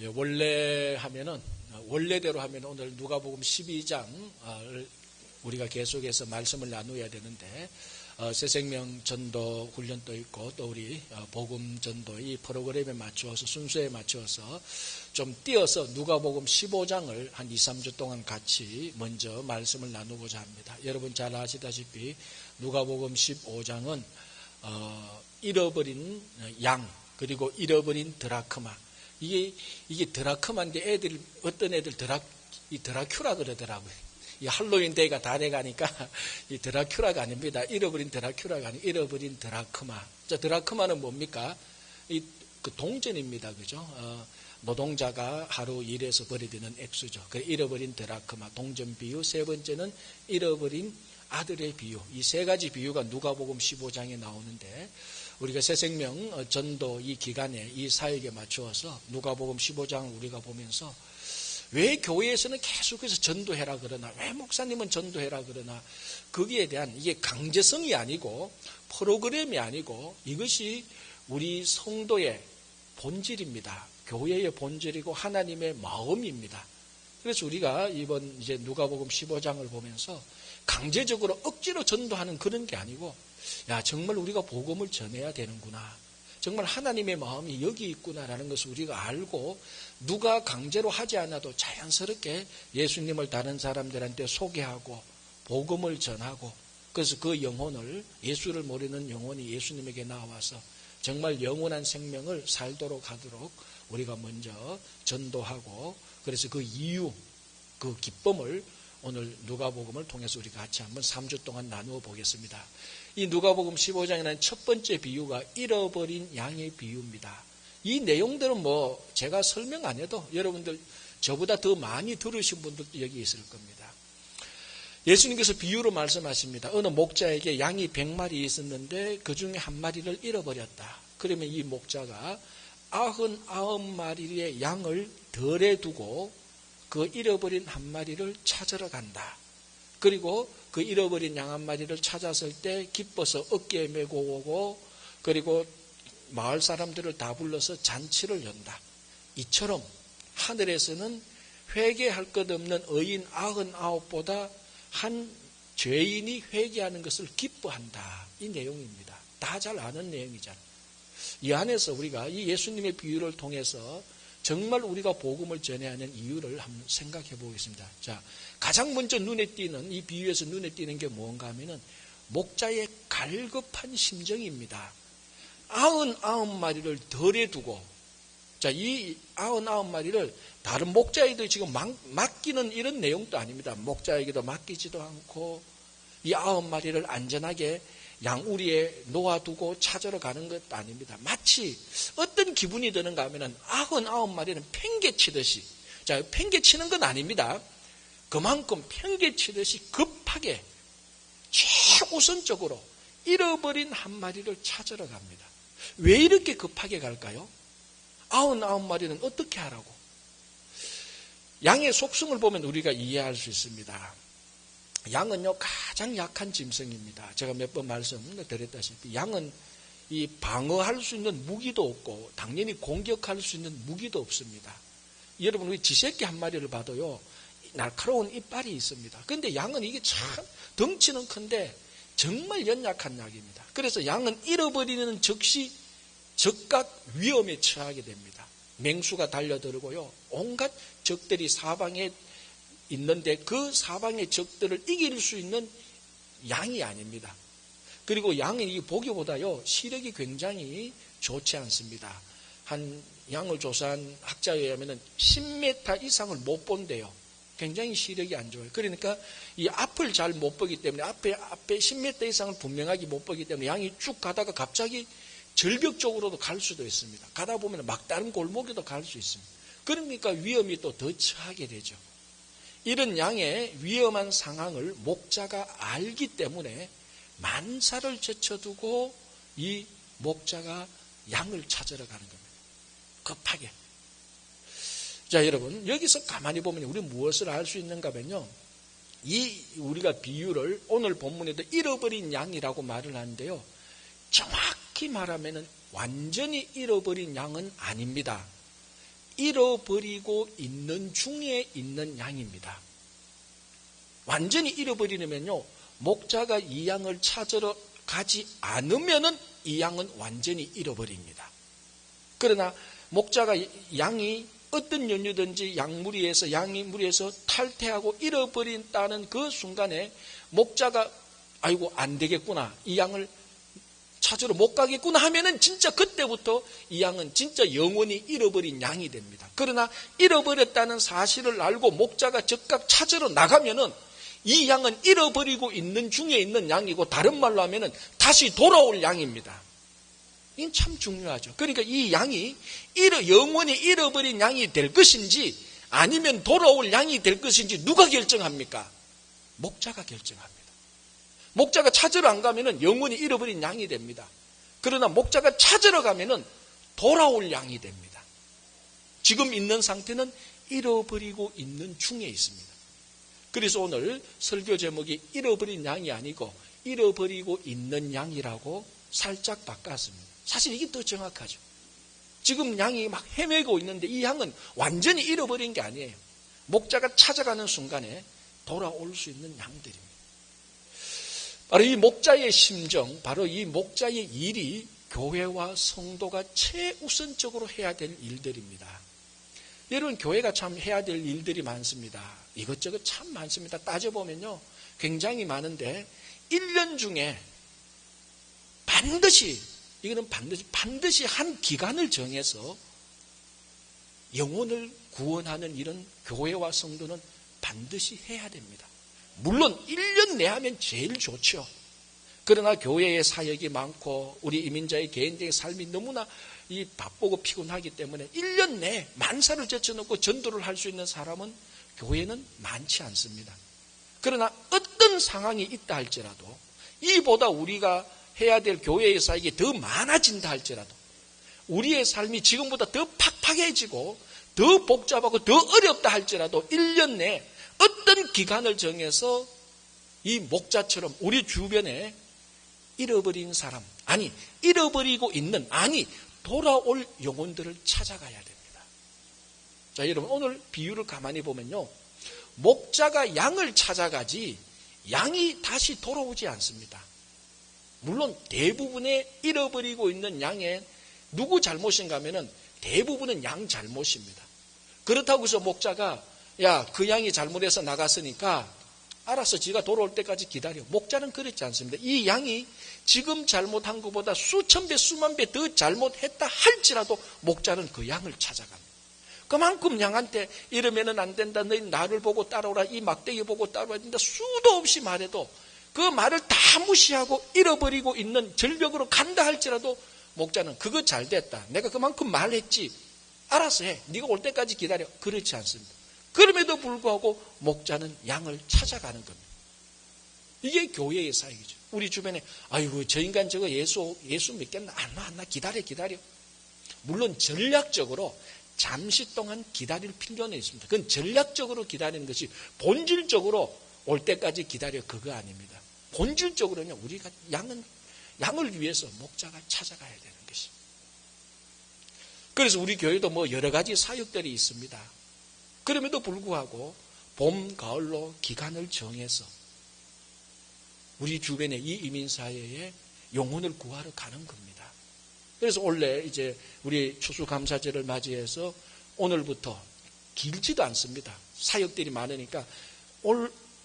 원래 하면은 원래대로 하면 오늘 누가복음 12장을 우리가 계속해서 말씀을 나누어야 되는데 새생명 전도 훈련도 있고 또 우리 복음 전도 이 프로그램에 맞추어서 순서에 맞추어서 좀 띄어서 누가복음 15장을 한 2, 3주 동안 같이 먼저 말씀을 나누고자 합니다. 여러분 잘 아시다시피 누가복음 15장은 잃어버린 양 그리고 잃어버린 드라크마 이게 드라크마인데 어떤 애들 드라큐라 그러더라고요. 이 할로윈 데이가 다 돼가니까 이 드라큐라가 아닙니다. 잃어버린 드라큐라가 아니고 잃어버린 드라크마. 자, 드라크마는 뭡니까? 그 동전입니다. 그죠? 노동자가 하루 일해서 벌어들이는 액수죠. 그 잃어버린 드라크마, 동전 비유. 세 번째는 잃어버린 아들의 비유. 이 세 가지 비유가 누가복음 15장에 나오는데 우리가 새생명 전도 이 기간에 이 사역에 맞추어서 누가복음 15장을 우리가 보면서 왜 교회에서는 계속해서 전도해라 그러나 왜 목사님은 전도해라 그러나 거기에 대한 이게 강제성이 아니고 프로그램이 아니고 이것이 우리 성도의 본질입니다. 교회의 본질이고 하나님의 마음입니다. 그래서 우리가 이번 이제 누가복음 15장을 보면서 강제적으로 억지로 전도하는 그런 게 아니고 야 정말 우리가 복음을 전해야 되는구나. 정말 하나님의 마음이 여기 있구나라는 것을 우리가 알고 누가 강제로 하지 않아도 자연스럽게 예수님을 다른 사람들한테 소개하고 복음을 전하고 그래서 그 영혼을 예수를 모르는 영혼이 예수님에게 나와서 정말 영원한 생명을 살도록 하도록 우리가 먼저 전도하고 그래서 그 이유 그 기쁨을 오늘 누가복음을 통해서 우리가 같이 한번 3주 동안 나누어 보겠습니다. 이 누가복음 15장에는 첫 번째 비유가 잃어버린 양의 비유입니다. 이 내용들은 제가 설명 안 해도 여러분들 저보다 더 많이 들으신 분들도 여기 있을 겁니다. 예수님께서 비유로 말씀하십니다. 어느 목자에게 양이 100마리 있었는데 그 중에 한 마리를 잃어버렸다. 그러면 이 목자가 99마리의 양을 덜에 두고 그 잃어버린 한 마리를 찾으러 간다. 그리고 그 잃어버린 양 한 마리를 찾았을 때 기뻐서 어깨에 메고 오고 그리고 마을 사람들을 다 불러서 잔치를 연다. 이처럼 하늘에서는 회개할 것 없는 의인 99보다 한 죄인이 회개하는 것을 기뻐한다. 이 내용입니다. 다 잘 아는 내용이잖아요. 이 안에서 우리가 이 예수님의 비유를 통해서 정말 우리가 복음을 전해야 하는 이유를 한번 생각해 보겠습니다. 자, 가장 먼저 눈에 띄는 이 비유에서 눈에 띄는 게 뭔가 하면은 목자의 갈급한 심정입니다. 99마리를 덜에 두고 자, 이 99마리를 다른 목자에도 지금 맡기는 이런 내용도 아닙니다. 목자에게도 맡기지도 않고 이 9마리를 안전하게 양우리에 놓아두고 찾으러 가는 것도 아닙니다. 마치 어떤 기분이 드는가 하면 99마리는 팽개치듯이 자, 팽개치는 건 아닙니다. 그만큼 팽개치듯이 급하게 최우선적으로 잃어버린 한 마리를 찾으러 갑니다. 왜 이렇게 급하게 갈까요? 99마리는 어떻게 하라고? 양의 속성을 보면 우리가 이해할 수 있습니다. 양은요 가장 약한 짐승입니다. 제가 몇 번 말씀드렸다시피 양은 이 방어할 수 있는 무기도 없고 당연히 공격할 수 있는 무기도 없습니다. 여러분 우리 쥐새끼 한 마리를 봐도요 날카로운 이빨이 있습니다. 그런데 양은 이게 참 덩치는 큰데 정말 연약한 약입니다. 그래서 양은 잃어버리는 즉시 적각 위험에 처하게 됩니다. 맹수가 달려들고요 온갖 적들이 사방에 있는데 그 사방의 적들을 이길 수 있는 양이 아닙니다. 그리고 양이 보기보다요 시력이 굉장히 좋지 않습니다. 한 양을 조사한 학자에 의하면 10m 이상을 못 본대요. 굉장히 시력이 안 좋아요. 그러니까 이 앞을 잘 못 보기 때문에 앞에 10m 이상을 분명하게 못 보기 때문에 양이 쭉 가다가 갑자기 절벽 쪽으로도 갈 수도 있습니다. 가다 보면 막다른 골목에도 갈 수 있습니다. 그러니까 위험이 또 더 처하게 되죠. 이런 양의 위험한 상황을 목자가 알기 때문에 만사를 제쳐두고 이 목자가 양을 찾으러 가는 겁니다. 급하게. 자, 여러분 여기서 가만히 보면 우리 무엇을 알 수 있는가 하면요. 이 우리가 비유를 오늘 본문에도 잃어버린 양이라고 말을 하는데요. 정확히 말하면 완전히 잃어버린 양은 아닙니다. 잃어버리고 있는 중에 있는 양입니다. 완전히 잃어버리려면요, 목자가 이 양을 찾으러 가지 않으면은 이 양은 완전히 잃어버립니다. 그러나 목자가 양이 어떤 연유든지 양이 무리에서 탈퇴하고 잃어버린다는 그 순간에 목자가 아이고 안 되겠구나, 이 양을 찾으러 못 가겠구나 하면은 진짜 그때부터 이 양은 진짜 영원히 잃어버린 양이 됩니다. 그러나 잃어버렸다는 사실을 알고 목자가 즉각 찾으러 나가면은 이 양은 잃어버리고 있는 중에 있는 양이고, 다른 말로 하면은 다시 돌아올 양입니다. 이건 참 중요하죠. 그러니까 이 양이 영원히 잃어버린 양이 될 것인지 아니면 돌아올 양이 될 것인지 누가 결정합니까? 목자가 결정합니다. 목자가 찾으러 안 가면은 영원히 잃어버린 양이 됩니다. 그러나 목자가 찾으러 가면은 돌아올 양이 됩니다. 지금 있는 상태는 잃어버리고 있는 중에 있습니다. 그래서 오늘 설교 제목이 잃어버린 양이 아니고 잃어버리고 있는 양이라고 살짝 바꿨습니다. 사실 이게 더 정확하죠. 지금 양이 막 헤매고 있는데 이 양은 완전히 잃어버린 게 아니에요. 목자가 찾아가는 순간에 돌아올 수 있는 양들입니다. 바로 이 목자의 심정, 바로 이 목자의 일이 교회와 성도가 최우선적으로 해야 될 일들입니다. 여러분, 교회가 참 해야 될 일들이 많습니다. 이것저것 참 많습니다. 따져보면요, 굉장히 많은데 1년 중에 반드시 한 기간을 정해서 영혼을 구원하는 이런 교회와 성도는 반드시 해야 됩니다. 물론 1년 내 하면 제일 좋죠. 그러나 교회의 사역이 많고 우리 이민자의 개인적인 삶이 너무나 바쁘고 피곤하기 때문에 1년 내에 만사를 제쳐놓고 전도를 할 수 있는 사람은 교회는 많지 않습니다. 그러나 어떤 상황이 있다 할지라도 이보다 우리가 해야 될 교회의 사역이 더 많아진다 할지라도 우리의 삶이 지금보다 더 팍팍해지고 더 복잡하고 더 어렵다 할지라도 1년 내에 어떤 기간을 정해서 이 목자처럼 우리 주변에 잃어버린 사람, 잃어버리고 있는, 돌아올 영혼들을 찾아가야 됩니다. 자, 여러분, 오늘 비유를 가만히 보면요, 목자가 양을 찾아가지 양이 다시 돌아오지 않습니다. 물론 대부분의 잃어버리고 있는 양의 누구 잘못인가 하면은 대부분은 양 잘못입니다. 그렇다고 해서 목자가 그 양이 잘못해서 나갔으니까 알아서 지가 돌아올 때까지 기다려. 목자는 그렇지 않습니다. 이 양이 지금 잘못한 것보다 수천 배, 수만 배 더 잘못했다 할지라도 목자는 그 양을 찾아갑니다. 그만큼 양한테 이러면은 안 된다, 너희 나를 보고 따라오라, 이 막대기 보고 따라와야 된다, 수도 없이 말해도 그 말을 다 무시하고 잃어버리고 있는 절벽으로 간다 할지라도 목자는 그거 잘 됐다, 내가 그만큼 말했지, 알아서 해, 네가 올 때까지 기다려. 그렇지 않습니다. 그럼에도 불구하고 목자는 양을 찾아가는 겁니다. 이게 교회의 사역이죠. 우리 주변에 아이고 저 인간 저거 예수 믿겠나? 안 나 기다려. 물론 전략적으로 잠시 동안 기다릴 필요는 있습니다. 그건 전략적으로 기다리는 것이 본질적으로 올 때까지 기다려 그거 아닙니다. 본질적으로는 우리가 양을 위해서 목자가 찾아가야 되는 것입니다. 그래서 우리 교회도 여러 가지 사역들이 있습니다. 그럼에도 불구하고 봄, 가을로 기간을 정해서 우리 주변의 이 이민사회에 영혼을 구하러 가는 겁니다. 그래서 원래 이제 우리 추수감사절을 맞이해서 오늘부터 길지도 않습니다. 사역들이 많으니까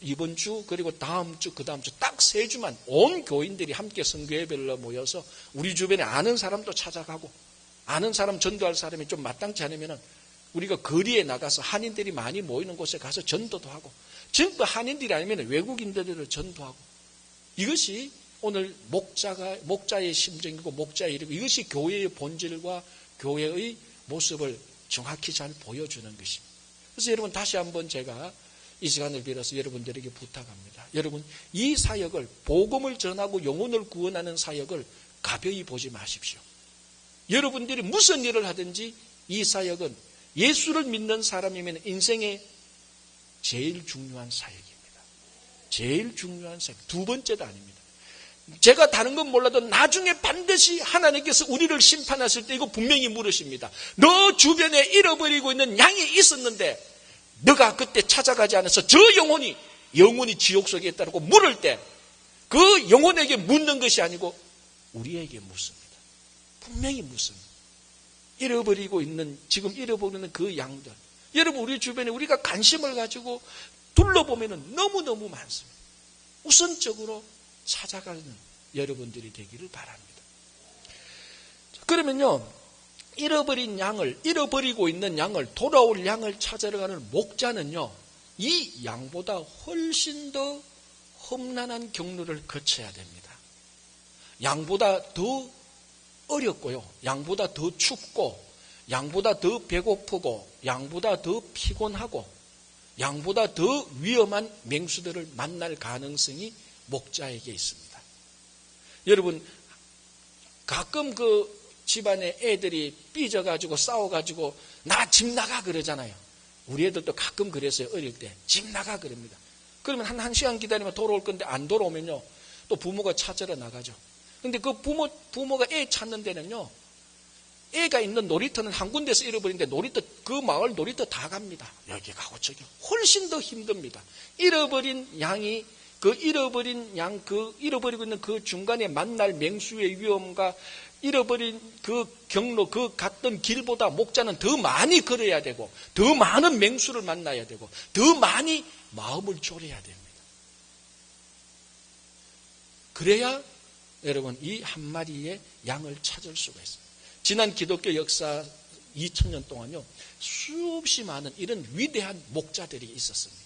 이번 주 그리고 다음 주 그 다음 주 딱 3주만 온 교인들이 함께 선교예배를 모여서 우리 주변에 아는 사람도 찾아가고 아는 사람 전도할 사람이 좀 마땅치 않으면 우리가 거리에 나가서 한인들이 많이 모이는 곳에 가서 전도도 하고 전부 한인들이 아니면 외국인들을 전도하고 이것이 오늘 목자의 심정이고 목자의 일이고 이것이 교회의 본질과 교회의 모습을 정확히 잘 보여주는 것입니다. 그래서 여러분 다시 한번 제가 이 시간을 빌어서 여러분들에게 부탁합니다. 여러분 이 사역을 복음을 전하고 영혼을 구원하는 사역을 가벼이 보지 마십시오. 여러분들이 무슨 일을 하든지 이 사역은 예수를 믿는 사람이면 인생의 제일 중요한 사역입니다. 제일 중요한 사역. 두 번째도 아닙니다. 제가 다른 건 몰라도 나중에 반드시 하나님께서 우리를 심판하실 때 이거 분명히 물으십니다. 너 주변에 잃어버리고 있는 양이 있었는데 너가 그때 찾아가지 않아서 저 영혼이 지옥 속에 있다고 물을 때 그 영혼에게 묻는 것이 아니고 우리에게 묻습니다. 분명히 묻습니다. 지금 잃어버리는 그 양들. 여러분, 우리 주변에 우리가 관심을 가지고 둘러보면 너무너무 많습니다. 우선적으로 찾아가는 여러분들이 되기를 바랍니다. 그러면요, 잃어버리고 있는 양을, 돌아올 양을 찾아러 가는 목자는요, 이 양보다 훨씬 더 험난한 경로를 거쳐야 됩니다. 양보다 더 어렵고요, 양보다 더 춥고, 양보다 더 배고프고, 양보다 더 피곤하고, 양보다 더 위험한 맹수들을 만날 가능성이 목자에게 있습니다. 여러분, 가끔 그 집안에 애들이 삐져가지고 싸워가지고 나 집 나가 그러잖아요. 우리 애들도 가끔 그랬어요. 어릴 때 집 나가 그럽니다. 그러면 한 시간 기다리면 돌아올 건데 안 돌아오면요, 또 부모가 찾으러 나가죠. 근데 그 부모가 애 찾는 데는요, 애가 있는 놀이터는 한 군데서 잃어버린데 그 마을 놀이터 다 갑니다. 여기 가고 저기. 훨씬 더 힘듭니다. 잃어버리고 있는 그 중간에 만날 맹수의 위험과 잃어버린 그 경로, 그 갔던 길보다 목자는 더 많이 걸어야 되고, 더 많은 맹수를 만나야 되고, 더 많이 마음을 졸여야 됩니다. 그래야 여러분, 이 한 마리의 양을 찾을 수가 있습니다. 지난 기독교 역사 2000년 동안요, 수없이 많은 이런 위대한 목자들이 있었습니다.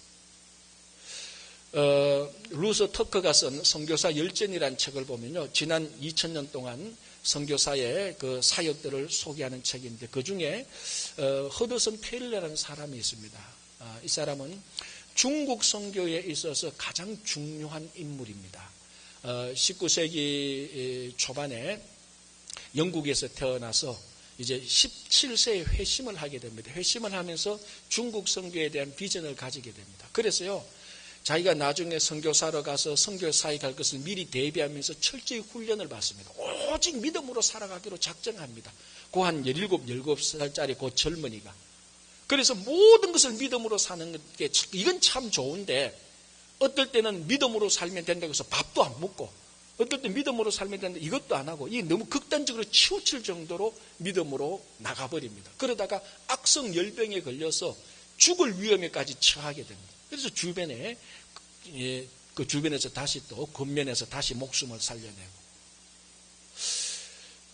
루서 터커가 쓴 선교사 열전이라는 책을 보면요, 지난 2000년 동안 선교사의 그 사역들을 소개하는 책인데, 그 중에 허드슨 테일러라는 사람이 있습니다. 이 사람은 중국 선교에 있어서 가장 중요한 인물입니다. 19세기 초반에 영국에서 태어나서 이제 17세에 회심을 하게 됩니다. 회심을 하면서 중국 선교에 대한 비전을 가지게 됩니다. 그래서요, 자기가 나중에 선교사로 가서 선교사에 갈 것을 미리 대비하면서 철저히 훈련을 받습니다. 오직 믿음으로 살아가기로 작정합니다. 그 한 17, 18살짜리 그 젊은이가. 그래서 모든 것을 믿음으로 사는 게 이건 참 좋은데, 어떨 때는 믿음으로 살면 된다고 해서 밥도 안 먹고, 어떨 때 믿음으로 살면 된다 이것도 안 하고, 이 너무 극단적으로 치우칠 정도로 믿음으로 나가버립니다. 그러다가 악성 열병에 걸려서 죽을 위험에까지 처하게 됩니다. 그래서 주변에서 다시 또 겉면에서 다시 목숨을 살려내고.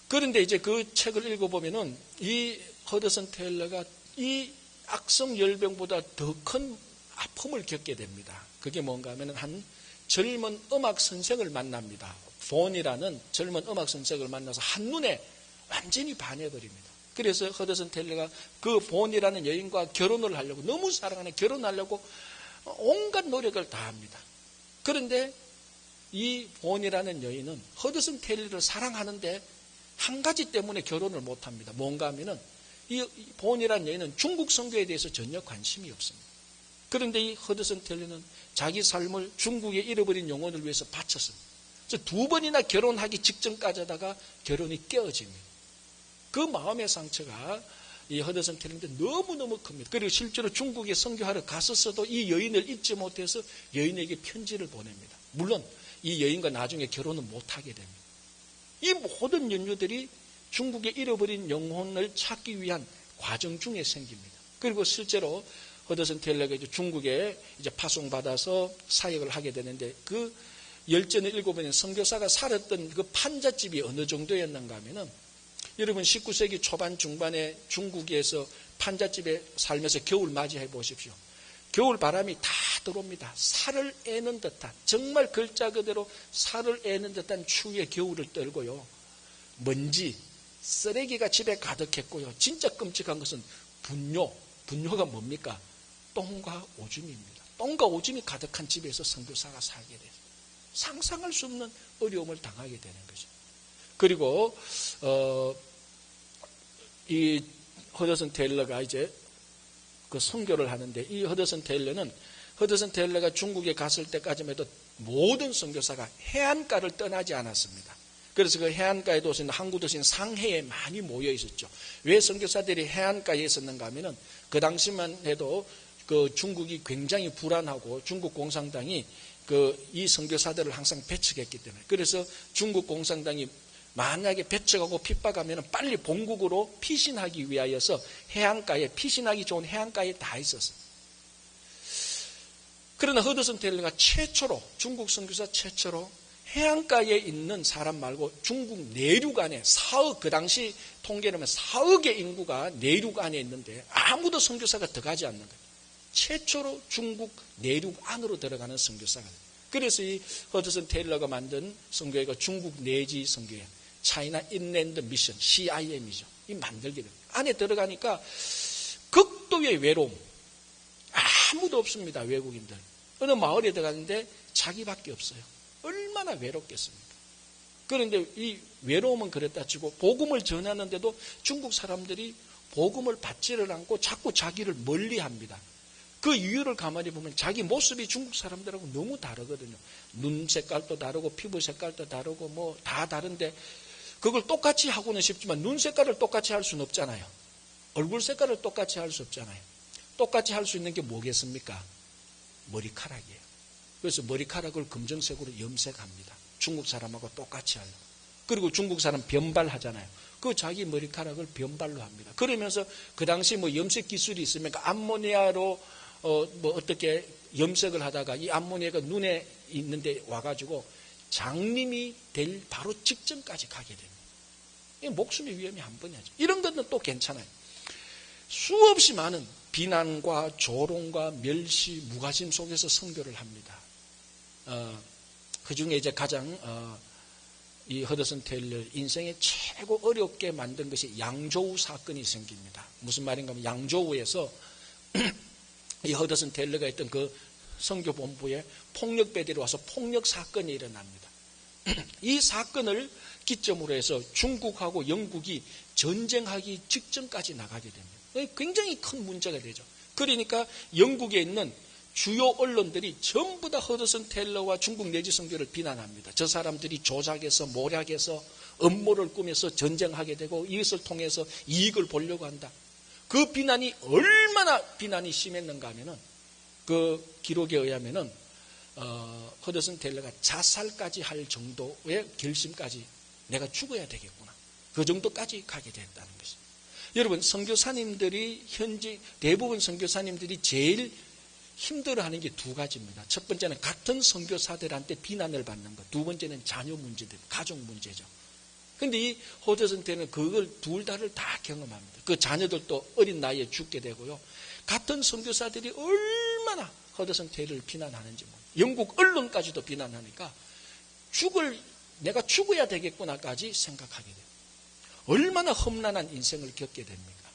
그런데 이제 그 책을 읽어보면은 이 허드슨 테일러가 이 악성 열병보다 더 큰 아픔을 겪게 됩니다. 그게 뭔가 하면은 한 젊은 음악 선생을 만납니다. 본이라는 젊은 음악 선생을 만나서 한눈에 완전히 반해버립니다. 그래서 허드슨 테일러가 그 본이라는 여인과 결혼을 하려고, 너무 사랑하는 결혼하려고 온갖 노력을 다합니다. 그런데 이 본이라는 여인은 허드슨 테일러를 사랑하는데 한 가지 때문에 결혼을 못합니다. 뭔가 하면은 이 본이라는 여인은 중국 선교에 대해서 전혀 관심이 없습니다. 그런데 이 허드슨 테일러는 자기 삶을 중국에 잃어버린 영혼을 위해서 바쳤습니다. 그래서 2번이나 결혼하기 직전까지 하다가 결혼이 깨어집니다. 그 마음의 상처가 이 허드슨 테일러인데 너무너무 큽니다. 그리고 실제로 중국에 선교하러 갔었어도 이 여인을 잊지 못해서 여인에게 편지를 보냅니다. 물론 이 여인과 나중에 결혼은 못하게 됩니다. 이 모든 연유들이 중국에 잃어버린 영혼을 찾기 위한 과정 중에 생깁니다. 그리고 실제로 허드슨 테일러가 이제 중국에 이제 파송받아서 사역을 하게 되는데, 그 열전을 읽어보면 선교사가 살았던 그 판잣집이 어느 정도였는가 하면은, 여러분 19세기 초반 중반에 중국에서 판잣집에 살면서 겨울 맞이해 보십시오. 겨울 바람이 다 들어옵니다. 살을 애는 듯한, 정말 글자 그대로 살을 애는 듯한 추위에 겨울을 떨고요. 먼지, 쓰레기가 집에 가득했고요. 진짜 끔찍한 것은 분뇨가 뭡니까? 똥과 오줌입니다. 똥과 오줌이 가득한 집에서 선교사가 살게 돼요. 상상할 수 없는 어려움을 당하게 되는 거죠. 그리고 이 허드슨 테일러가 이제 그 선교를 하는데, 이 허드슨 테일러가 중국에 갔을 때까지만 해도 모든 선교사가 해안가를 떠나지 않았습니다. 그래서 그 해안가에 도시는 항구 도시인 상해에 많이 모여 있었죠. 왜 선교사들이 해안가에 있었는가 하면은 그 당시만 해도 그 중국이 굉장히 불안하고 중국 공산당이 이 선교사들을 항상 배척했기 때문에, 그래서 중국 공산당이 만약에 배척하고 핍박하면 빨리 본국으로 피신하기 위하여서 해안가에, 피신하기 좋은 해안가에 다 있었어요. 그러나 허드슨 테일러가 최초로, 중국 선교사 최초로 해안가에 있는 사람 말고 중국 내륙 안에 4억, 그 당시 통계로 하면 4억의 인구가 내륙 안에 있는데 아무도 선교사가 들어가지 않는 거예요. 최초로 중국 내륙 안으로 들어가는 선교사가. 그래서 이 허드슨 테일러가 만든 선교회가 중국 내지 선교회, 차이나 인랜드 미션, CIM이죠. 이 만들게 됩니다. 안에 들어가니까 극도의 외로움. 아무도 없습니다. 외국인들. 어느 마을에 들어갔는데 자기밖에 없어요. 얼마나 외롭겠습니까? 그런데 이 외로움은 그랬다 치고 복음을 전하는데도 중국 사람들이 복음을 받지를 않고 자꾸 자기를 멀리합니다. 그 이유를 가만히 보면 자기 모습이 중국 사람들하고 너무 다르거든요. 눈 색깔도 다르고 피부 색깔도 다르고 뭐 다 다른데 그걸 똑같이 하고는 싶지만 눈 색깔을 똑같이 할 수는 없잖아요. 얼굴 색깔을 똑같이 할 수 없잖아요. 똑같이 할 수 있는 게 뭐겠습니까? 머리카락이에요. 그래서 머리카락을 검정색으로 염색합니다. 중국 사람하고 똑같이 하려고. 그리고 중국 사람 변발하잖아요. 그 자기 머리카락을 변발로 합니다. 그러면서 그 당시 뭐 염색 기술이 있으면 암모니아로 뭐 어떻게 염색을 하다가 이 암모니아가 눈에 있는데 와가지고 장님이 될 바로 직전까지 가게 됩니다. 이 목숨의 위험이 한 번이 아니죠. 이런 것은 또 괜찮아요. 수없이 많은 비난과 조롱과 멸시, 무관심 속에서 선교를 합니다. 그 중에 이제 가장 이 허드슨 테일러 인생에 최고 어렵게 만든 것이 양조우 사건이 생깁니다. 무슨 말인가 하면 양조우에서 이 허드슨 테일러가 있던 그 선교본부에 폭력배들이 와서 폭력 사건이 일어납니다. 이 사건을 기점으로 해서 중국하고 영국이 전쟁하기 직전까지 나가게 됩니다. 굉장히 큰 문제가 되죠. 그러니까 영국에 있는 주요 언론들이 전부 다 허드슨 테일러와 중국 내지 선교를 비난합니다. 저 사람들이 조작해서 모략해서 음모를 꾸며서 전쟁하게 되고 이것을 통해서 이익을 보려고 한다. 그 비난이 얼마나 비난이 심했는가 하면은 그 기록에 의하면은 허드슨 테일러가 자살까지 할 정도의 결심까지 내가 죽어야 되겠구나. 그 정도까지 가게 됐다는 것입니다. 여러분, 선교사님들이 현재 대부분 선교사님들이 제일 힘들어하는 게 두 가지입니다. 첫 번째는 같은 선교사들한테 비난을 받는 것. 두 번째는 자녀 문제들, 가족 문제죠. 그런데 이 허드슨 테일러는 그걸 둘 다를 다 경험합니다. 그 자녀들도 어린 나이에 죽게 되고요. 같은 선교사들이 얼마나 허드슨 테일러를 비난하는지 영국 언론까지도 비난하니까 내가 죽어야 되겠구나까지 생각하게 돼요. 얼마나 험난한 인생을 겪게 됩니까?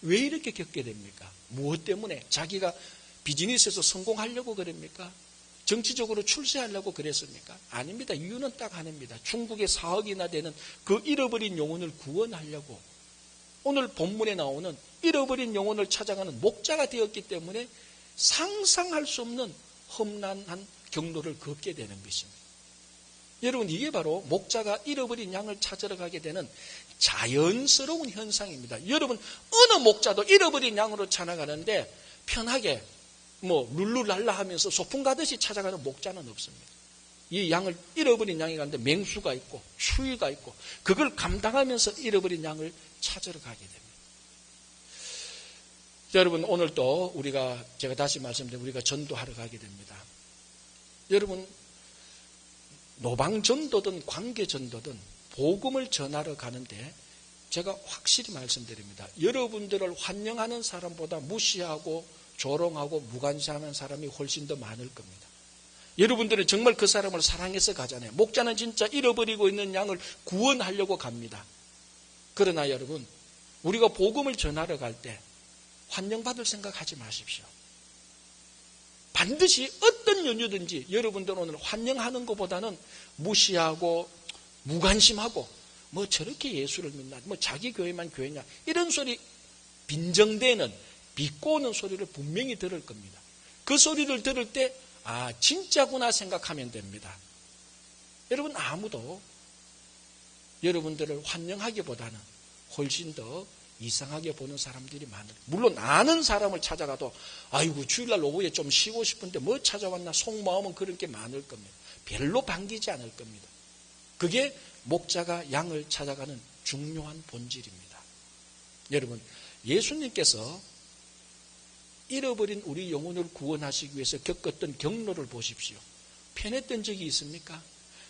왜 이렇게 겪게 됩니까? 무엇 때문에? 자기가 비즈니스에서 성공하려고 그럽니까? 정치적으로 출세하려고 그랬습니까? 아닙니다. 이유는 딱 하나입니다. 중국의 4억이나 되는 그 잃어버린 영혼을 구원하려고 오늘 본문에 나오는 잃어버린 영혼을 찾아가는 목자가 되었기 때문에 상상할 수 없는 험난한 경로를 걷게 되는 것입니다. 여러분, 이게 바로 목자가 잃어버린 양을 찾으러 가게 되는 자연스러운 현상입니다. 여러분, 어느 목자도 잃어버린 양으로 찾아가는데 편하게 룰루랄라 하면서 소풍 가듯이 찾아가는 목자는 없습니다. 이 양을 잃어버린 양이 가는데 맹수가 있고 추위가 있고 그걸 감당하면서 잃어버린 양을 찾으러 가게 됩니다. 여러분, 오늘 또 제가 다시 말씀드린 우리가 전도하러 가게 됩니다. 여러분, 노방전도든 관계전도든 복음을 전하러 가는데 제가 확실히 말씀드립니다. 여러분들을 환영하는 사람보다 무시하고 조롱하고 무관심하는 사람이 훨씬 더 많을 겁니다. 여러분들은 정말 그 사람을 사랑해서 가잖아요. 목자는 진짜 잃어버리고 있는 양을 구원하려고 갑니다. 그러나 여러분, 우리가 복음을 전하러 갈 때 환영받을 생각하지 마십시오. 반드시 어떤 연유든지 여러분들은 오늘 환영하는 것보다는 무시하고 무관심하고 저렇게 예수를 믿나, 자기 교회만 교회냐, 이런 소리, 빈정대는 비꼬는 소리를 분명히 들을 겁니다. 그 소리를 들을 때 진짜구나 생각하면 됩니다. 여러분, 아무도 여러분들을 환영하기보다는 훨씬 더 이상하게 보는 사람들이 많아요. 물론 아는 사람을 찾아가도 아이고 주일날 오후에 좀 쉬고 싶은데 뭐 찾아왔나 속마음은 그런 게 많을 겁니다. 별로 반기지 않을 겁니다. 그게 목자가 양을 찾아가는 중요한 본질입니다. 여러분, 예수님께서 잃어버린 우리 영혼을 구원하시기 위해서 겪었던 경로를 보십시오. 편했던 적이 있습니까?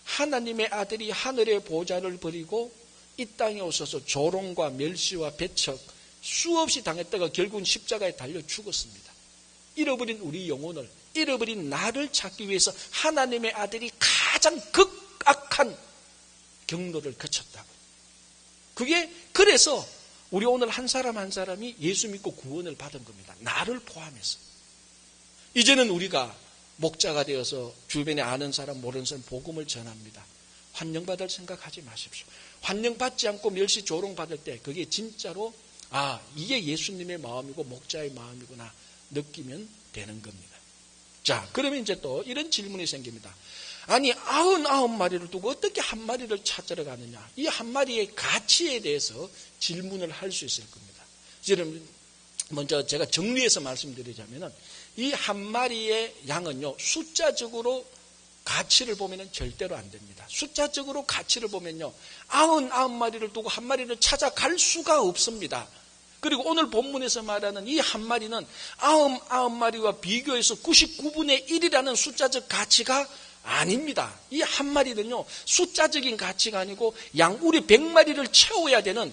하나님의 아들이 하늘의 보좌를 버리고 이 땅에 오셔서 조롱과 멸시와 배척 수없이 당했다가 결국은 십자가에 달려 죽었습니다. 잃어버린 우리 영혼을, 잃어버린 나를 찾기 위해서 하나님의 아들이 가장 극악한 경로를 거쳤다고. 그래서 우리 오늘 한 사람 한 사람이 예수 믿고 구원을 받은 겁니다. 나를 포함해서. 이제는 우리가 목자가 되어서 주변에 아는 사람 모르는 사람 복음을 전합니다. 환영받을 생각하지 마십시오. 환영받지 않고 멸시 조롱받을 때 그게 진짜로 이게 예수님의 마음이고 목자의 마음이구나 느끼면 되는 겁니다. 자, 그러면 이제 또 이런 질문이 생깁니다. 아니 99마리를 두고 어떻게 한 마리를 찾으러 가느냐. 이 한 마리의 가치에 대해서 질문을 할 수 있을 겁니다. 여러분, 먼저 제가 정리해서 말씀드리자면 이 한 마리의 양은요, 숫자적으로 가치를 보면 절대로 안 됩니다. 숫자적으로 가치를 보면요, 99마리를 두고 한 마리를 찾아갈 수가 없습니다. 그리고 오늘 본문에서 말하는 이 한 마리는 99마리와 비교해서 99분의 1이라는 숫자적 가치가 아닙니다. 이 한 마리는요, 숫자적인 가치가 아니고 양우리 100마리를 채워야 되는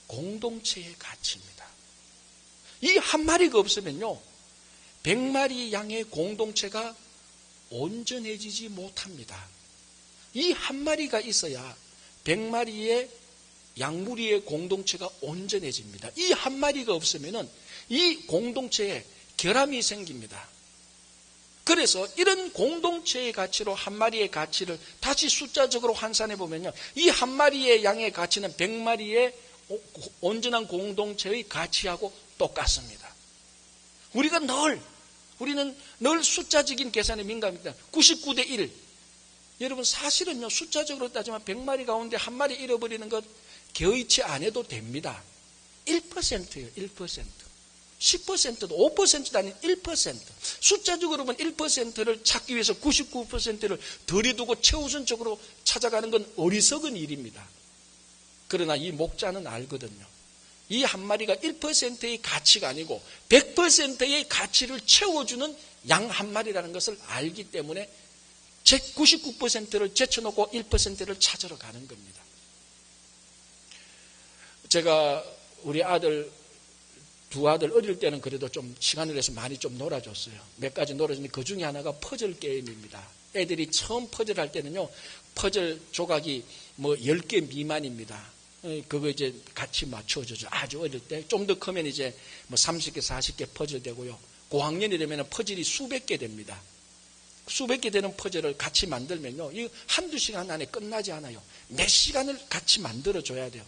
공동체의 가치입니다. 이 한 마리가 없으면요, 100마리 양의 공동체가 온전해지지 못합니다. 이 한 마리가 있어야 100마리의 양무리의 공동체가 온전해집니다. 이 한 마리가 없으면 이 공동체에 결함이 생깁니다. 그래서 이런 공동체의 가치로 한 마리의 가치를 다시 숫자적으로 환산해 보면요, 이 한 마리의 양의 가치는 100마리의 온전한 공동체의 가치하고 똑같습니다. 우리는 늘 숫자적인 계산에 민감합니다. 99대 1. 여러분, 사실은요, 숫자적으로 따지면 100마리 가운데 한 마리 잃어버리는 것 개의치 안 해도 됩니다. 1%예요, 1%. 10%도 5%도 아닌 1%. 숫자적으로 보면 1%를 찾기 위해서 99%를 들이두고 최우선적으로 찾아가는 건 어리석은 일입니다. 그러나 이 목자는 알거든요. 이 한 마리가 1%의 가치가 아니고 100%의 가치를 채워주는 양 한 마리라는 것을 알기 때문에 99%를 제쳐놓고 1%를 찾으러 가는 겁니다. 제가 우리 두 아들 어릴 때는 그래도 좀 시간을 내서 많이 좀 놀아줬어요. 몇 가지 놀아줬는데 그 중에 하나가 퍼즐 게임입니다. 애들이 처음 퍼즐 할 때는요, 퍼즐 조각이 10개 미만입니다. 그거 이제 같이 맞춰주죠. 아주 어릴 때. 좀 더 크면 이제 30개, 40개 퍼즐 되고요. 고학년이 되면 퍼즐이 수백 개 됩니다. 수백 개 되는 퍼즐을 같이 만들면요, 이 한두 시간 안에 끝나지 않아요. 몇 시간을 같이 만들어줘야 돼요.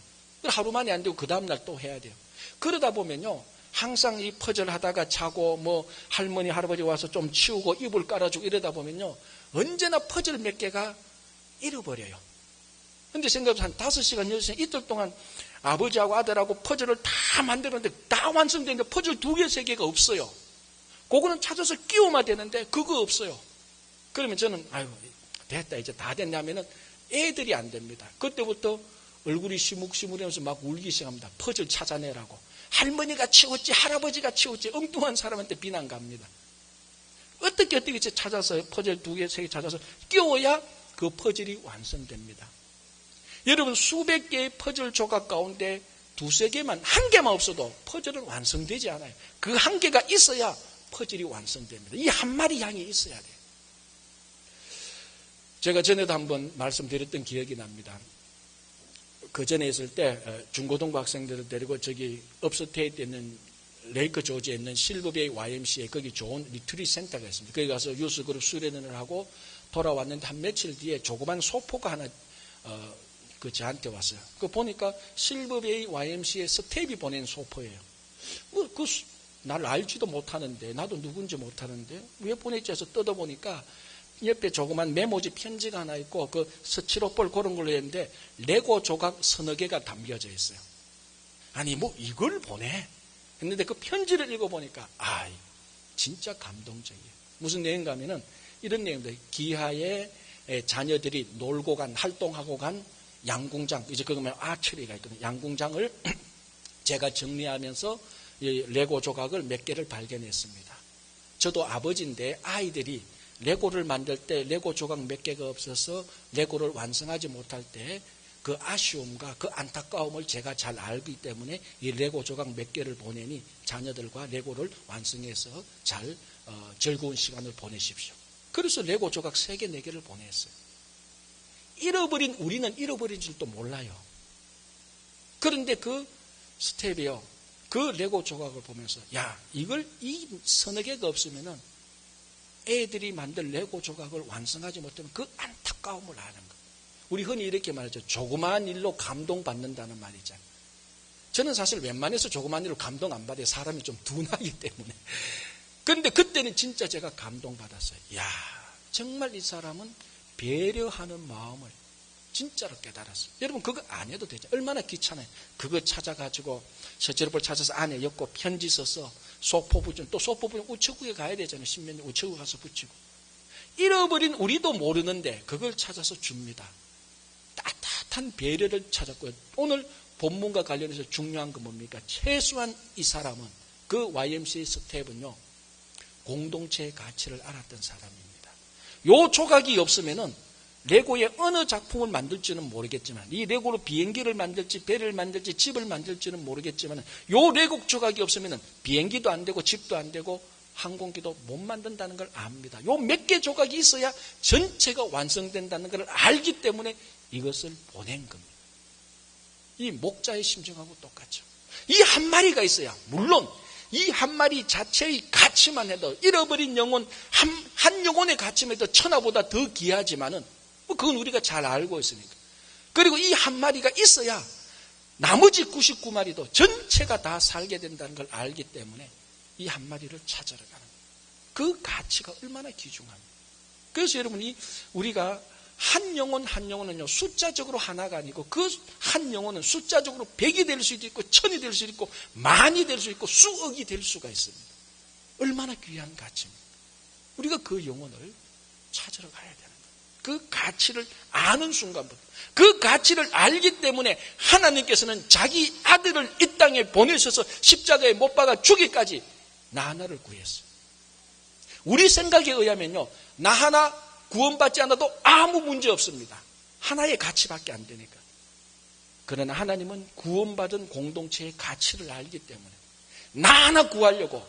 하루 만에 안 되고 그 다음날 또 해야 돼요. 그러다 보면요, 항상 이 퍼즐 하다가 자고 할머니, 할아버지 와서 좀 치우고 이불 깔아주고 이러다 보면요, 언제나 퍼즐 몇 개가 잃어버려요. 근데 생각해보면 한 5시간, 6시간 이틀 동안 아버지하고 아들하고 퍼즐을 다 만들었는데 다 완성되는데 퍼즐 2개, 3개가 없어요. 그거는 찾아서 끼워야 되는데 그거 없어요. 그러면 저는 됐다, 이제 다 됐냐면은 애들이 안 됩니다. 그때부터 얼굴이 시묵시묵하면서 막 울기 시작합니다. 퍼즐 찾아내라고. 할머니가 치웠지, 할아버지가 치웠지, 엉뚱한 사람한테 비난 갑니다. 어떻게 찾아서 퍼즐 2개, 3개 찾아서 끼워야 그 퍼즐이 완성됩니다. 여러분, 수백 개의 퍼즐 조각 가운데 2-3개만, 한 개만 없어도 퍼즐은 완성되지 않아요. 그 한 개가 있어야 퍼즐이 완성됩니다. 이 한 마리 양이 있어야 돼요. 제가 전에도 한번 말씀드렸던 기억이 납니다. 그 전에 있을 때 중고등부 학생들을 데리고 저기 업스테이트에 있는 레이크 조지에 있는 실버베이 YMCA 거기 좋은 리트리트 센터가 있습니다. 거기 가서 유스그룹 수련을 하고 돌아왔는데 한 며칠 뒤에 조그만 소포가 하나 저한테 왔어요. 그거 보니까 실버베이 YMCA 스텝이 보낸 소포예요. 날 알지도 못하는데, 나도 누군지 못하는데 왜 보냈지 해서 뜯어보니까 옆에 조그만 메모지 편지가 하나 있고 그 스티로폴 그런 걸로 했는데 레고 조각 서너 개가 담겨져 있어요. 아니 뭐 이걸 보내? 했는데 그 편지를 읽어보니까 진짜 감동적이에요. 무슨 내용인가 하면은 이런 내용들. 기하에 자녀들이 놀고 간, 활동하고 간 양궁장, 이제 그거면 아처리가 있거든요. 양궁장을 제가 정리하면서 레고 조각을 몇 개를 발견했습니다. 저도 아버지인데 아이들이 레고를 만들 때 레고 조각 몇 개가 없어서 레고를 완성하지 못할 때 그 아쉬움과 그 안타까움을 제가 잘 알기 때문에 이 레고 조각 몇 개를 보내니 자녀들과 레고를 완성해서 잘 즐거운 시간을 보내십시오. 그래서 레고 조각 3개, 4개를 보냈어요. 우리는 잃어버린 줄도 몰라요. 그런데 그 스텝이요. 그 레고 조각을 보면서 이 서너 개가 없으면은 애들이 만든 레고 조각을 완성하지 못하면 그 안타까움을 아는 거예요. 우리 흔히 이렇게 말하죠. 조그마한 일로 감동받는다는 말이잖아요. 저는 사실 웬만해서 조그마한 일로 감동 안 받아요. 사람이 좀 둔하기 때문에. 그런데 그때는 진짜 제가 감동받았어요. 정말 이 사람은 배려하는 마음을 진짜로 깨달았어요. 여러분 그거 안 해도 되죠. 얼마나 귀찮아요. 그거 찾아가지고 서체로볼 찾아서 안에 엮고 편지 써서 소포 붙이면 또 소포 붙이면 우체국에 가야 되잖아요. 신면 우체국 가서 붙이고. 잃어버린 우리도 모르는데 그걸 찾아서 줍니다. 따뜻한 배려를 찾았고요. 오늘 본문과 관련해서 중요한 건 뭡니까? 최소한 이 사람은 그 YMCA 스텝은요. 공동체의 가치를 알았던 사람입니다. 요 조각이 없으면은 레고의 어느 작품을 만들지는 모르겠지만 이 레고로 비행기를 만들지 배를 만들지 집을 만들지는 모르겠지만 요 레고 조각이 없으면은 비행기도 안 되고 집도 안 되고 항공기도 못 만든다는 걸 압니다. 요 몇 개 조각이 있어야 전체가 완성된다는 걸 알기 때문에 이것을 보낸 겁니다. 이 목자의 심정하고 똑같죠. 이 한 마리가 있어야 물론 이 한 마리 자체의 가치만 해도 잃어버린 영혼 한 영혼의 가치만 해도 천하보다 더 귀하지만은 그건 우리가 잘 알고 있으니까. 그리고 이 한 마리가 있어야 나머지 99마리도 전체가 다 살게 된다는 걸 알기 때문에 이 한 마리를 찾아러 가는 거예요. 그 가치가 얼마나 귀중합니까? 그래서 여러분이 우리가 한 영혼 한 영혼은요 숫자적으로 하나가 아니고 그 한 영혼은 숫자적으로 100이 될 수도 있고 1000이 될 수도 있고 만이 될 수 있고 수억이 될 수가 있습니다. 얼마나 귀한 가치입니까? 우리가 그 영혼을 찾으러 가야 되는 거예요. 그 가치를 아는 순간부터 그 가치를 알기 때문에 하나님께서는 자기 아들을 이 땅에 보내셔서 십자가에 못 박아 죽기까지 나 하나를 구했어요. 우리 생각에 의하면요 나 하나 구원받지 않아도 아무 문제 없습니다. 하나의 가치밖에 안 되니까. 그러나 하나님은 구원받은 공동체의 가치를 알기 때문에 나 하나 구하려고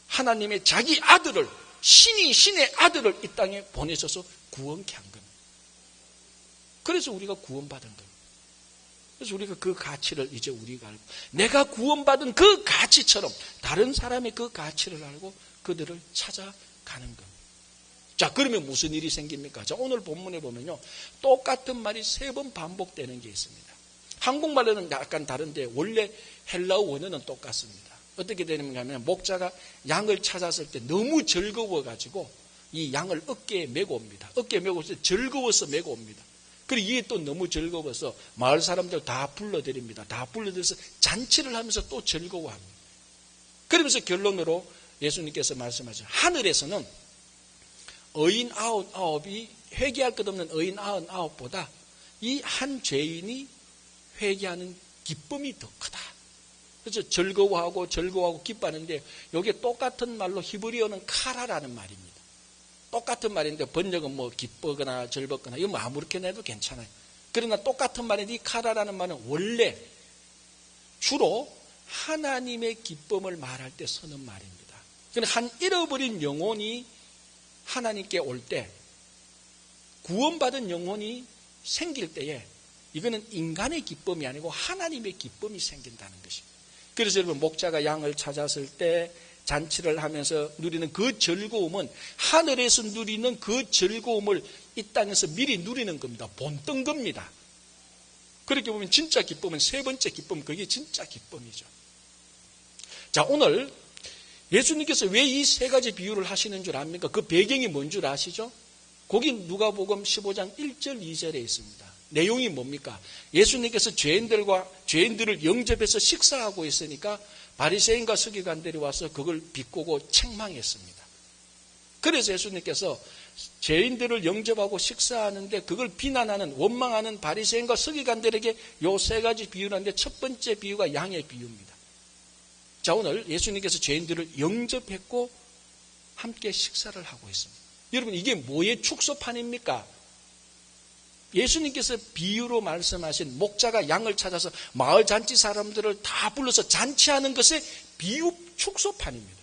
하나님의 자기 아들을 신의 아들을 이 땅에 보내셔서 구원케 한 겁니다. 그래서 우리가 구원받은 겁니다. 그래서 우리가 그 가치를 이제 우리가 알고 내가 구원받은 그 가치처럼 다른 사람의 그 가치를 알고 그들을 찾아가는 겁니다. 자, 그러면 무슨 일이 생깁니까? 자, 오늘 본문에 보면요. 똑같은 말이 3번 반복되는 게 있습니다. 한국말로는 약간 다른데 원래 헬라어 원어는 똑같습니다. 어떻게 되는가 하면 목자가 양을 찾았을 때 너무 즐거워가지고 이 양을 어깨에 메고 옵니다. 어깨에 메고 있을 때 즐거워서 메고 옵니다. 그리고 이게 또 너무 즐거워서 마을 사람들 다 불러드립니다. 다 불러들여서 잔치를 하면서 또 즐거워합니다. 그러면서 결론으로 예수님께서 말씀하셨죠. 하늘에서는 의인 99이 회개할 것 없는 의인 99보다 이 한 죄인이 회개하는 기쁨이 더 크다. 그래서 즐거워하고 기뻐하는데 이게 똑같은 말로 히브리어는 카라라는 말입니다. 똑같은 말인데 번역은 뭐 기쁘거나 즐겁거나 이거 뭐 아무렇게 내도 괜찮아요. 그러나 똑같은 말인데 이 카라라는 말은 원래 주로 하나님의 기쁨을 말할 때 쓰는 말입니다. 그러니까 한 잃어버린 영혼이 하나님께 올 때 구원받은 영혼이 생길 때에 이거는 인간의 기쁨이 아니고 하나님의 기쁨이 생긴다는 것입니다. 그래서 여러분 목자가 양을 찾았을 때 잔치를 하면서 누리는 그 즐거움은 하늘에서 누리는 그 즐거움을 이 땅에서 미리 누리는 겁니다. 본뜬 겁니다. 그렇게 보면 진짜 기쁨은 세 번째 기쁨, 그게 진짜 기쁨이죠. 자, 오늘 예수님께서 왜 이 세 가지 비유를 하시는 줄 압니까? 그 배경이 뭔 줄 아시죠? 거기 누가복음 15장 1절 2절에 있습니다. 내용이 뭡니까? 예수님께서 죄인들을 영접해서 식사하고 있으니까 바리새인과 서기관들이 와서 그걸 비꼬고 책망했습니다. 그래서 예수님께서 죄인들을 영접하고 식사하는데 그걸 비난하는 원망하는 바리새인과 서기관들에게 요 세 가지 비유를 하는데 첫 번째 비유가 양의 비유입니다. 자, 오늘 예수님께서 죄인들을 영접했고 함께 식사를 하고 있습니다. 여러분, 이게 뭐의 축소판입니까? 예수님께서 비유로 말씀하신 목자가 양을 찾아서 마을 잔치 사람들을 다 불러서 잔치하는 것의 비유 축소판입니다.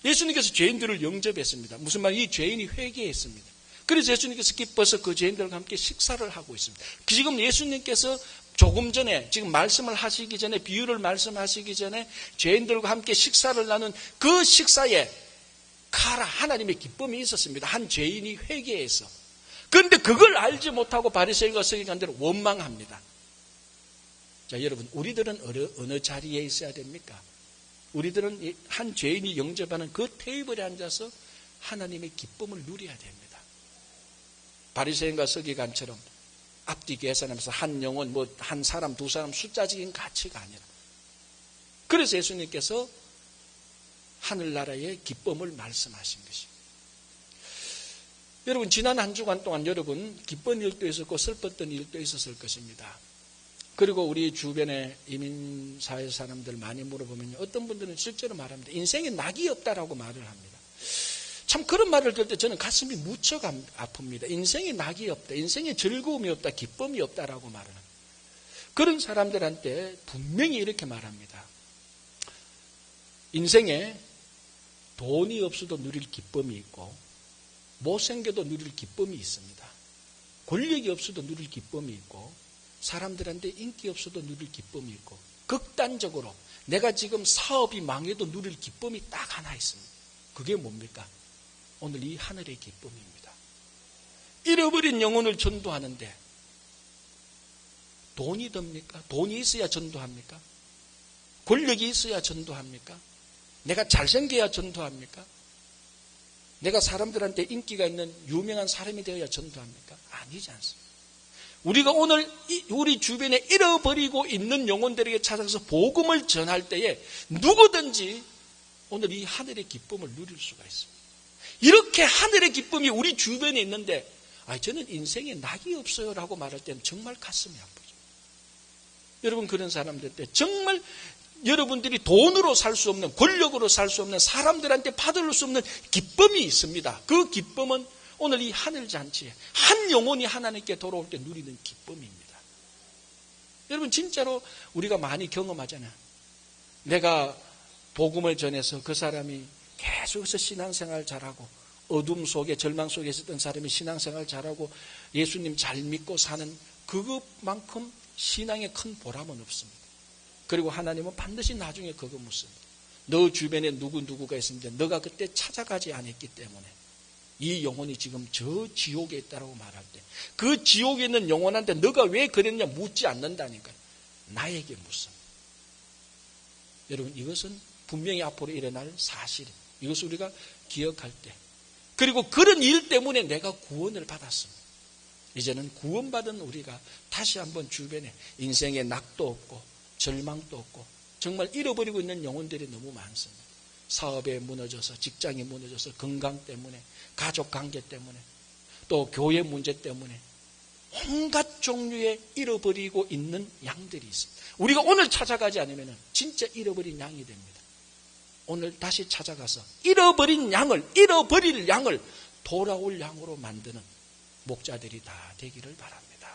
예수님께서 죄인들을 영접했습니다. 무슨 말? 이 죄인이 회개했습니다. 그래서 예수님께서 기뻐서 그 죄인들과 함께 식사를 하고 있습니다. 지금 예수님께서 조금 전에, 지금 말씀을 하시기 전에, 비유를 말씀하시기 전에 죄인들과 함께 식사를 나눈 그 식사에 하나님의 기쁨이 있었습니다. 한 죄인이 회개해서. 그런데 그걸 알지 못하고 바리새인과 서기관들은 원망합니다. 자, 여러분, 우리들은 어느 자리에 있어야 됩니까? 우리들은 한 죄인이 영접하는 그 테이블에 앉아서 하나님의 기쁨을 누려야 됩니다. 바리새인과 서기관처럼 앞뒤 계산하면서 한 영혼, 한 사람, 두 사람 숫자적인 가치가 아니라. 그래서 예수님께서 하늘나라의 기쁨을 말씀하신 것입니다. 여러분, 지난 한 주간 동안 여러분 기쁜 일도 있었고 슬펐던 일도 있었을 것입니다. 그리고 우리 주변에 이민사회 사람들 많이 물어보면 어떤 분들은 실제로 말합니다. 인생에 낙이 없다라고 말을 합니다. 참 그런 말을 들을 때 저는 가슴이 무척 아픕니다. 인생에 낙이 없다, 인생에 즐거움이 없다, 기쁨이 없다라고 말을 합니다. 그런 사람들한테 분명히 이렇게 말합니다. 인생에 돈이 없어도 누릴 기쁨이 있고 못생겨도 누릴 기쁨이 있습니다. 권력이 없어도 누릴 기쁨이 있고 사람들한테 인기 없어도 누릴 기쁨이 있고 극단적으로 내가 지금 사업이 망해도 누릴 기쁨이 딱 하나 있습니다. 그게 뭡니까? 오늘 이 하늘의 기쁨입니다. 잃어버린 영혼을 전도하는데 돈이 듭니까? 돈이 있어야 전도합니까? 권력이 있어야 전도합니까? 내가 잘생겨야 전도합니까? 내가 사람들한테 인기가 있는 유명한 사람이 되어야 전도합니까? 아니지 않습니다. 우리가 오늘 우리 주변에 잃어버리고 있는 영혼들에게 찾아가서 복음을 전할 때에 누구든지 오늘 이 하늘의 기쁨을 누릴 수가 있습니다. 이렇게 하늘의 기쁨이 우리 주변에 있는데 저는 인생에 낙이 없어요 라고 말할 때는 정말 가슴이 아프죠. 여러분, 그런 사람들 때 정말 여러분들이 돈으로 살 수 없는, 권력으로 살 수 없는, 사람들한테 받을 수 없는 기쁨이 있습니다. 그 기쁨은 오늘 이 하늘잔치에 한 영혼이 하나님께 돌아올 때 누리는 기쁨입니다. 여러분, 진짜로 우리가 많이 경험하잖아요. 내가 복음을 전해서 그 사람이 계속해서 신앙생활 잘하고 어둠 속에 절망 속에 있었던 사람이 신앙생활 잘하고 예수님 잘 믿고 사는 그것만큼 신앙에 큰 보람은 없습니다. 그리고 하나님은 반드시 나중에 그거 묻습니다. 너 주변에 누구가 있는데 너가 그때 찾아가지 않았기 때문에 이 영혼이 지금 저 지옥에 있다고 말할 때 그 지옥에 있는 영혼한테 너가 왜 그랬냐 묻지 않는다니까. 나에게 묻습니다. 여러분, 이것은 분명히 앞으로 일어날 사실입니다. 이것을 우리가 기억할 때, 그리고 그런 일 때문에 내가 구원을 받았습니다. 이제는 구원받은 우리가 다시 한번 주변에 인생에 낙도 없고 절망도 없고 정말 잃어버리고 있는 영혼들이 너무 많습니다. 사업에 무너져서, 직장이 무너져서, 건강 때문에, 가족 관계 때문에, 또 교회 문제 때문에 온갖 종류의 잃어버리고 있는 양들이 있습니다. 우리가 오늘 찾아가지 않으면 진짜 잃어버린 양이 됩니다. 오늘 다시 찾아가서 잃어버릴 양을 돌아올 양으로 만드는 목자들이 다 되기를 바랍니다.